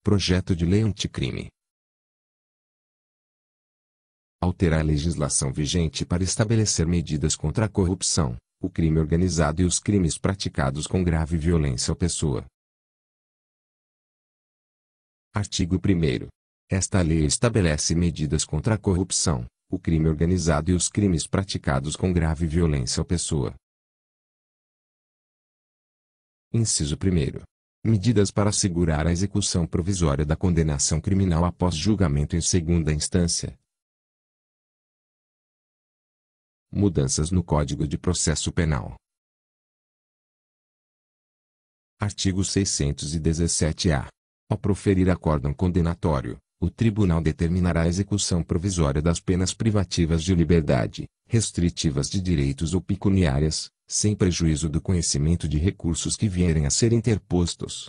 Projeto de lei anticrime. Alterar a legislação vigente para estabelecer medidas contra a corrupção, o crime organizado e os crimes praticados com grave violência à pessoa. Artigo 1º. Esta lei estabelece medidas contra a corrupção, o crime organizado e os crimes praticados com grave violência à pessoa. Inciso 1º. Medidas para assegurar a execução provisória da condenação criminal após julgamento em segunda instância. Mudanças no Código de Processo Penal. Artigo 617-A. Ao proferir acórdão condenatório, o Tribunal determinará a execução provisória das penas privativas de liberdade, restritivas de direitos ou pecuniárias, sem prejuízo do conhecimento de recursos que vierem a ser interpostos.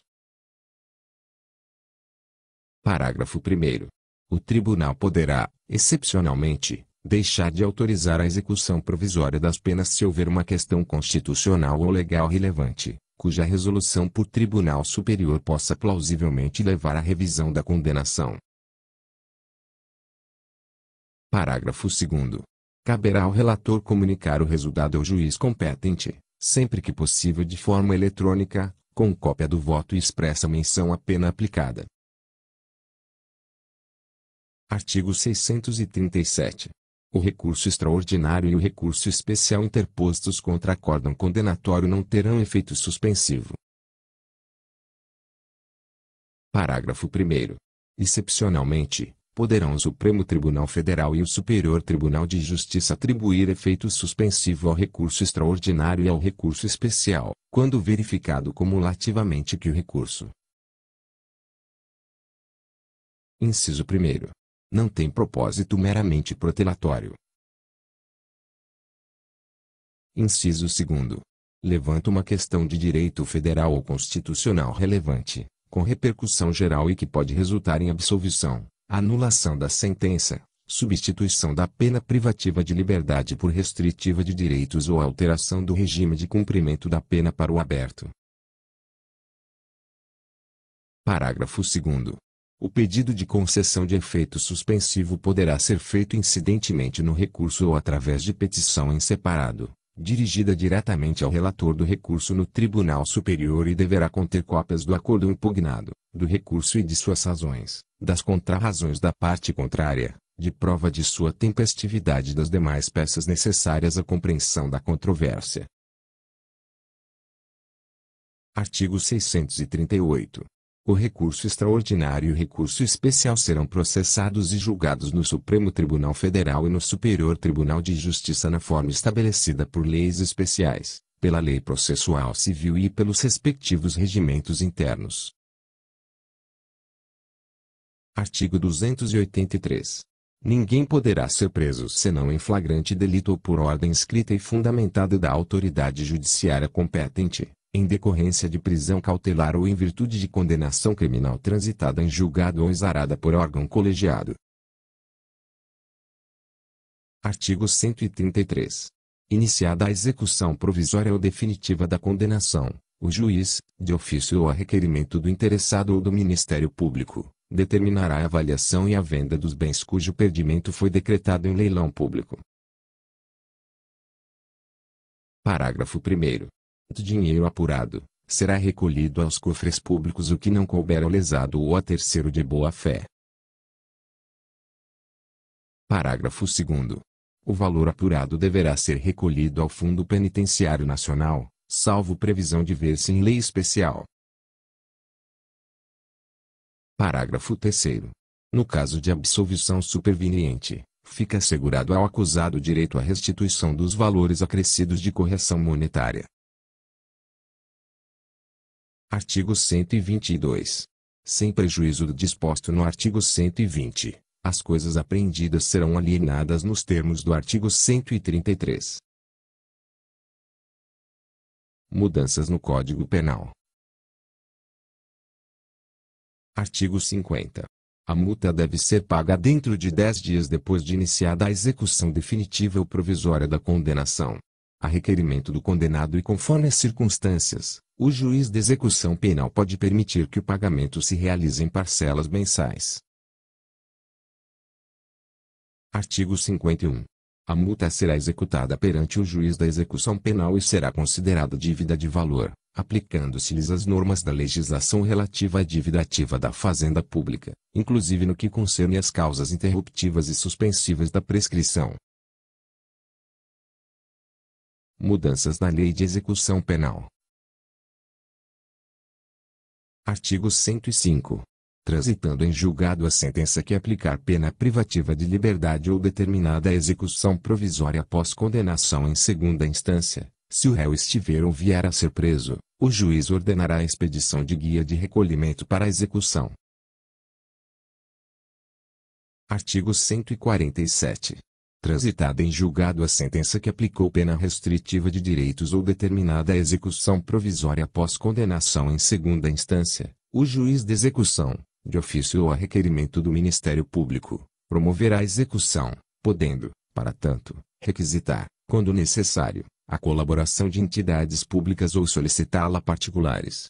Parágrafo 1º. O Tribunal poderá, excepcionalmente, deixar de autorizar a execução provisória das penas se houver uma questão constitucional ou legal relevante, cuja resolução por Tribunal Superior possa plausivelmente levar à revisão da condenação. Parágrafo 2º. Caberá ao relator comunicar o resultado ao juiz competente, sempre que possível de forma eletrônica, com cópia do voto e expressa menção à pena aplicada. Artigo 637. O recurso extraordinário e o recurso especial interpostos contra acórdão condenatório não terão efeito suspensivo. Parágrafo 1º. Excepcionalmente, poderão o Supremo Tribunal Federal e o Superior Tribunal de Justiça atribuir efeito suspensivo ao recurso extraordinário e ao recurso especial, quando verificado cumulativamente que o recurso. Inciso 1º. Não tem propósito meramente protelatório. Inciso 2º. Levanta uma questão de direito federal ou constitucional relevante, com repercussão geral e que pode resultar em absolvição, anulação da sentença, substituição da pena privativa de liberdade por restritiva de direitos ou alteração do regime de cumprimento da pena para o aberto. Parágrafo 2º. O pedido de concessão de efeito suspensivo poderá ser feito incidentemente no recurso ou através de petição em separado, dirigida diretamente ao relator do recurso no Tribunal Superior e deverá conter cópias do acordo impugnado, do recurso e de suas razões, das contrarrazões da parte contrária, de prova de sua tempestividade e das demais peças necessárias à compreensão da controvérsia. Artigo 638. O recurso extraordinário e o recurso especial serão processados e julgados no Supremo Tribunal Federal e no Superior Tribunal de Justiça na forma estabelecida por leis especiais, pela Lei Processual Civil e pelos respectivos regimentos internos. Artigo 283. Ninguém poderá ser preso senão em flagrante delito ou por ordem escrita e fundamentada da autoridade judiciária competente, em decorrência de prisão cautelar ou em virtude de condenação criminal transitada em julgado ou exarada por órgão colegiado. Artigo 133. Iniciada a execução provisória ou definitiva da condenação, o juiz, de ofício ou a requerimento do interessado ou do Ministério Público, determinará a avaliação e a venda dos bens cujo perdimento foi decretado em leilão público. Parágrafo 1º. Do dinheiro apurado, será recolhido aos cofres públicos o que não couber ao lesado ou a terceiro de boa-fé. Parágrafo 2º. O valor apurado deverá ser recolhido ao Fundo Penitenciário Nacional, salvo previsão de ver-se em lei especial. Parágrafo 3º. No caso de absolvição superveniente, fica assegurado ao acusado o direito à restituição dos valores acrescidos de correção monetária. Artigo 122. Sem prejuízo do disposto no artigo 120, as coisas apreendidas serão alienadas nos termos do artigo 133. Mudanças no Código Penal. Artigo 50. A multa deve ser paga dentro de 10 dias depois de iniciada a execução definitiva ou provisória da condenação. A requerimento do condenado e conforme as circunstâncias, o juiz de execução penal pode permitir que o pagamento se realize em parcelas mensais. Artigo 51. A multa será executada perante o juiz da execução penal e será considerada dívida de valor, aplicando-se-lhes as normas da legislação relativa à dívida ativa da Fazenda Pública, inclusive no que concerne às causas interruptivas e suspensivas da prescrição. Mudanças na Lei de Execução Penal. Artigo 105. Transitando em julgado a sentença que aplicar pena privativa de liberdade ou determinada a execução provisória após condenação em segunda instância, se o réu estiver ou vier a ser preso, o juiz ordenará a expedição de guia de recolhimento para a execução. Artigo 147. Transitada em julgado a sentença que aplicou pena restritiva de direitos ou determinada a execução provisória após condenação em segunda instância, o juiz de execução, de ofício ou a requerimento do Ministério Público, promoverá a execução, podendo, para tanto, requisitar, quando necessário, a colaboração de entidades públicas ou solicitá-la a particulares.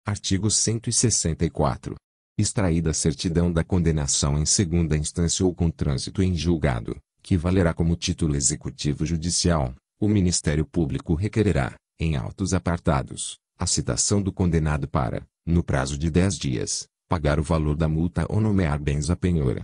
Artigo 164. Extraída a certidão da condenação em segunda instância ou com trânsito em julgado, que valerá como título executivo judicial, o Ministério Público requererá, em autos apartados, a citação do condenado para, no prazo de 10 dias, pagar o valor da multa ou nomear bens à penhora.